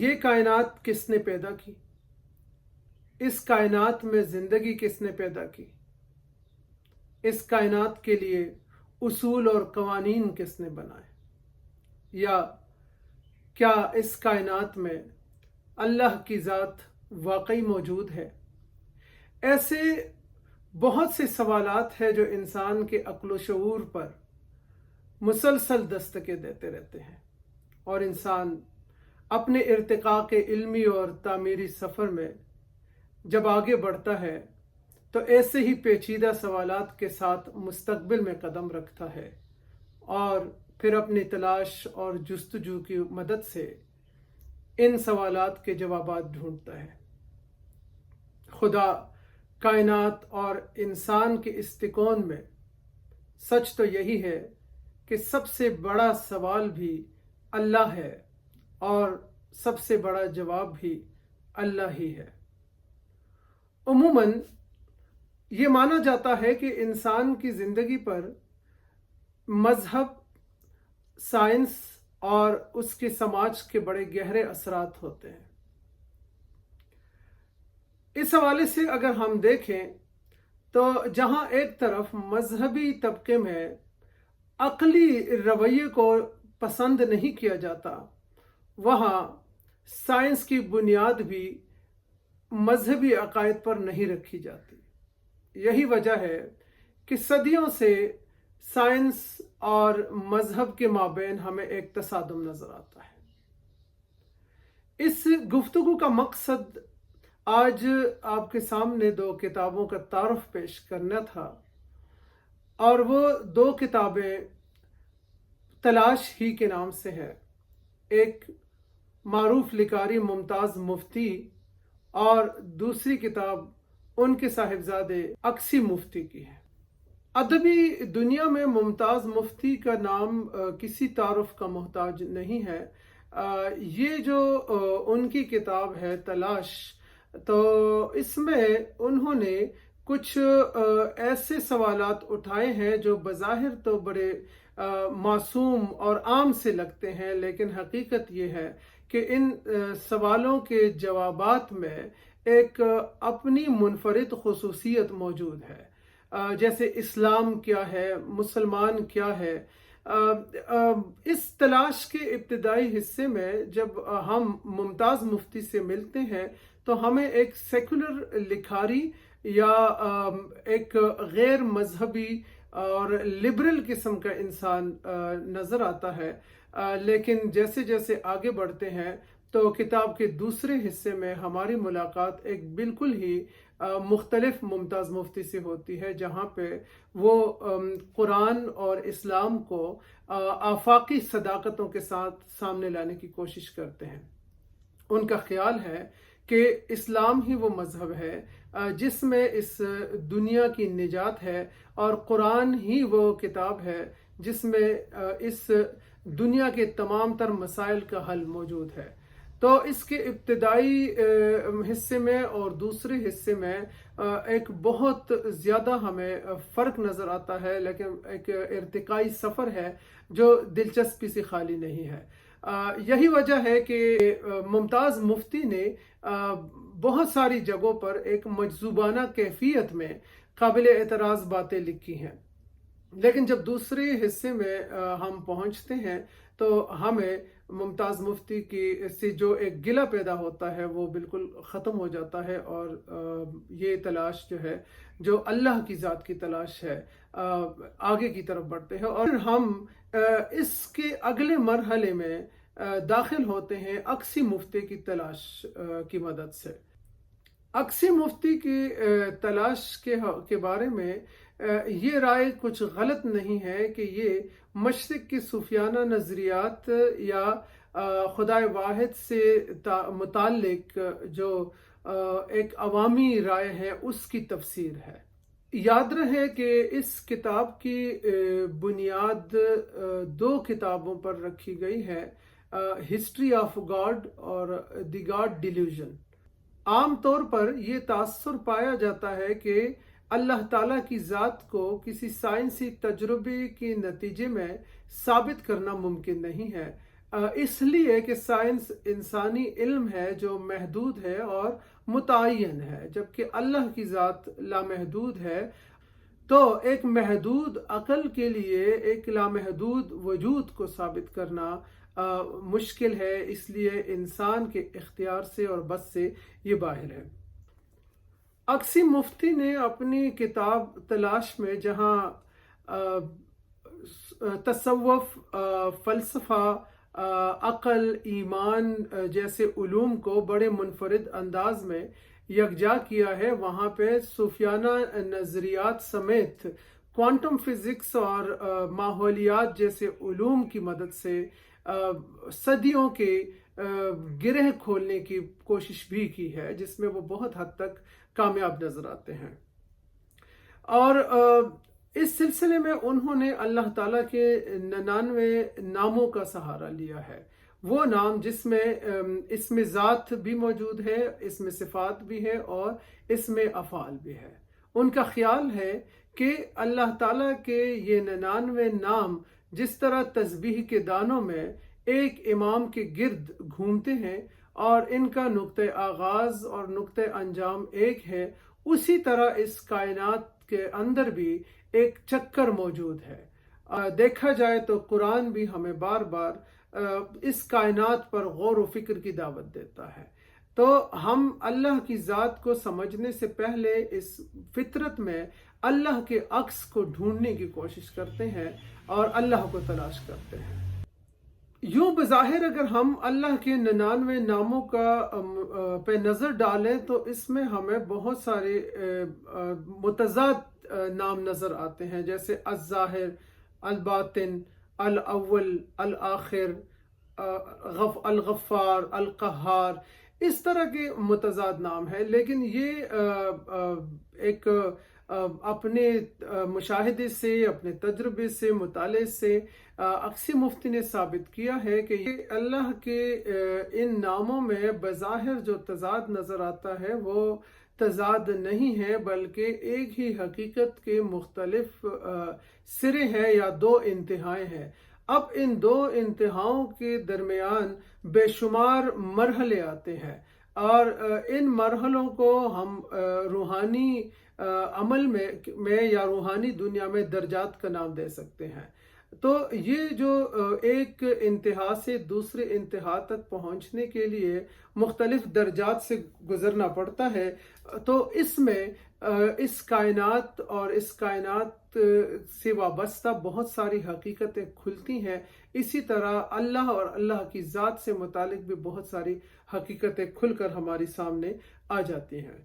یہ کائنات کس نے پیدا کی؟ اس کائنات میں زندگی کس نے پیدا کی؟ اس کائنات کے لیے اصول اور قوانین کس نے بنائے؟ یا کیا اس کائنات میں اللہ کی ذات واقعی موجود ہے؟ ایسے بہت سے سوالات ہیں جو انسان کے عقل و شعور پر مسلسل دستکیں دیتے رہتے ہیں، اور انسان اپنے ارتقاء کے علمی اور تعمیری سفر میں جب آگے بڑھتا ہے تو ایسے ہی پیچیدہ سوالات کے ساتھ مستقبل میں قدم رکھتا ہے، اور پھر اپنی تلاش اور جستجو کی مدد سے ان سوالات کے جوابات ڈھونڈتا ہے۔ خدا، کائنات اور انسان کے استکون میں سچ تو یہی ہے کہ سب سے بڑا سوال بھی اللہ ہے اور سب سے بڑا جواب بھی اللہ ہی ہے۔ عموماً یہ مانا جاتا ہے کہ انسان کی زندگی پر مذہب، سائنس اور اس کے سماج کے بڑے گہرے اثرات ہوتے ہیں۔ اس حوالے سے اگر ہم دیکھیں تو جہاں ایک طرف مذہبی طبقے میں عقلی رویے کو پسند نہیں کیا جاتا، وہاں سائنس کی بنیاد بھی مذہبی عقائد پر نہیں رکھی جاتی۔ یہی وجہ ہے کہ صدیوں سے سائنس اور مذہب کے مابین ہمیں ایک تصادم نظر آتا ہے۔ اس گفتگو کا مقصد آج آپ کے سامنے دو کتابوں کا تعارف پیش کرنا تھا، اور وہ دو کتابیں تلاش ہی کے نام سے ہے۔ ایک معروف لکھاری ممتاز مفتی اور دوسری کتاب ان کے صاحبزادے اکسی مفتی کی ہے۔ ادبی دنیا میں ممتاز مفتی کا نام کسی تعارف کا محتاج نہیں ہے۔ یہ جو ان کی کتاب ہے تلاش، تو اس میں انہوں نے کچھ ایسے سوالات اٹھائے ہیں جو بظاہر تو بڑے معصوم اور عام سے لگتے ہیں، لیکن حقیقت یہ ہے کہ ان سوالوں کے جوابات میں ایک اپنی منفرد خصوصیت موجود ہے، جیسے اسلام کیا ہے، مسلمان کیا ہے۔ اس تلاش کے ابتدائی حصے میں جب ہم ممتاز مفتی سے ملتے ہیں تو ہمیں ایک سیکولر لکھاری یا ایک غیر مذہبی اور لبرل قسم کا انسان نظر آتا ہے، لیکن جیسے جیسے آگے بڑھتے ہیں تو کتاب کے دوسرے حصے میں ہماری ملاقات ایک بالکل ہی مختلف ممتاز مفتی سے ہوتی ہے، جہاں پہ وہ قرآن اور اسلام کو آفاقی صداقتوں کے ساتھ سامنے لانے کی کوشش کرتے ہیں۔ ان کا خیال ہے کہ اسلام ہی وہ مذہب ہے جس میں اس دنیا کی نجات ہے، اور قرآن ہی وہ کتاب ہے جس میں اس دنیا کے تمام تر مسائل کا حل موجود ہے۔ تو اس کے ابتدائی حصے میں اور دوسرے حصے میں ایک بہت زیادہ ہمیں فرق نظر آتا ہے، لیکن ایک ارتقائی سفر ہے جو دلچسپی سے خالی نہیں ہے۔ یہی وجہ ہے کہ ممتاز مفتی نے بہت ساری جگہوں پر ایک مجذوبانہ کیفیت میں قابل اعتراض باتیں لکھی ہیں، لیکن جب دوسرے حصے میں ہم پہنچتے ہیں تو ہمیں ممتاز مفتی کی سے جو ایک گلہ پیدا ہوتا ہے وہ بالکل ختم ہو جاتا ہے، اور یہ تلاش جو ہے، جو اللہ کی ذات کی تلاش ہے، آگے کی طرف بڑھتے ہیں، اور ہم اس کے اگلے مرحلے میں داخل ہوتے ہیں اکسی مفتی کی تلاش کی مدد سے۔ اکسی مفتی کی تلاش کے بارے میں یہ رائے کچھ غلط نہیں ہے کہ یہ مشرق کے صوفیانہ نظریات یا خدائے واحد سے متعلق جو ایک عوامی رائے ہے اس کی تفسیر ہے۔ یاد رہے کہ اس کتاب کی بنیاد دو کتابوں پر رکھی گئی ہے، ہسٹری آف گاڈ اور دی گاڈ ڈیلیوژن۔ عام طور پر یہ تاثر پایا جاتا ہے کہ اللہ تعالیٰ کی ذات کو کسی سائنسی تجربے کے نتیجے میں ثابت کرنا ممکن نہیں ہے، اس لیے کہ سائنس انسانی علم ہے جو محدود ہے اور متعین ہے، جبکہ اللہ کی ذات لامحدود ہے۔ تو ایک محدود عقل کے لیے ایک لامحدود وجود کو ثابت کرنا مشکل ہے، اس لیے انسان کے اختیار سے اور بس سے یہ باہر ہے۔ اقصی مفتی نے اپنی کتاب تلاش میں جہاں تصوف، فلسفہ، عقل، ایمان جیسے علوم کو بڑے منفرد انداز میں یکجا کیا ہے، وہاں پہ صوفیانہ نظریات سمیت کوانٹم فزکس اور ماحولیات جیسے علوم کی مدد سے صدیوں کے گرہ کھولنے کی کوشش بھی کی ہے، جس میں وہ بہت حد تک کامیاب نظر آتے ہیں۔ اور اس سلسلے میں انہوں نے اللہ تعالیٰ کے 99 ناموں کا سہارا لیا ہے، وہ نام جس میں اس میں ذات بھی موجود ہے، اس میں صفات بھی ہے اور اس میں افعال بھی ہے۔ ان کا خیال ہے کہ اللہ تعالیٰ کے یہ 99 نام جس طرح تسبیح کے دانوں میں ایک امام کے گرد گھومتے ہیں اور ان کا نقطۂ آغاز اور نقطۂ انجام ایک ہے، اسی طرح اس کائنات کے اندر بھی ایک چکر موجود ہے۔ دیکھا جائے تو قرآن بھی ہمیں بار بار اس کائنات پر غور و فکر کی دعوت دیتا ہے۔ تو ہم اللہ کی ذات کو سمجھنے سے پہلے اس فطرت میں اللہ کے عکس کو ڈھونڈنے کی کوشش کرتے ہیں اور اللہ کو تلاش کرتے ہیں۔ یوں بظاہر اگر ہم اللہ کے 99 ناموں کا پہ نظر ڈالیں تو اس میں ہمیں بہت سارے متضاد نام نظر آتے ہیں، جیسے الظاہر، الباطن، الاول، الآخر، الغفار، القہار، اس طرح کے متضاد نام ہیں۔ لیکن یہ ایک اپنے مشاہدے سے، اپنے تجربے سے، مطالعے سے اقصی مفتی نے ثابت کیا ہے کہ یہ اللہ کے ان ناموں میں بظاہر جو تضاد نظر آتا ہے وہ تضاد نہیں ہے، بلکہ ایک ہی حقیقت کے مختلف سرے ہیں یا دو انتہائیں ہیں۔ اب ان دو انتہاؤں کے درمیان بے شمار مرحلے آتے ہیں اور ان مرحلوں کو ہم روحانی عمل میں یا روحانی دنیا میں درجات کا نام دے سکتے ہیں۔ تو یہ جو ایک انتہا سے دوسرے انتہا تک پہنچنے کے لیے مختلف درجات سے گزرنا پڑتا ہے، تو اس میں اس کائنات اور اس کائنات سے وابستہ بہت ساری حقیقتیں کھلتی ہیں۔ اسی طرح اللہ اور اللہ کی ذات سے متعلق بھی بہت ساری حقیقتیں کھل کر ہماری سامنے آ جاتی ہیں۔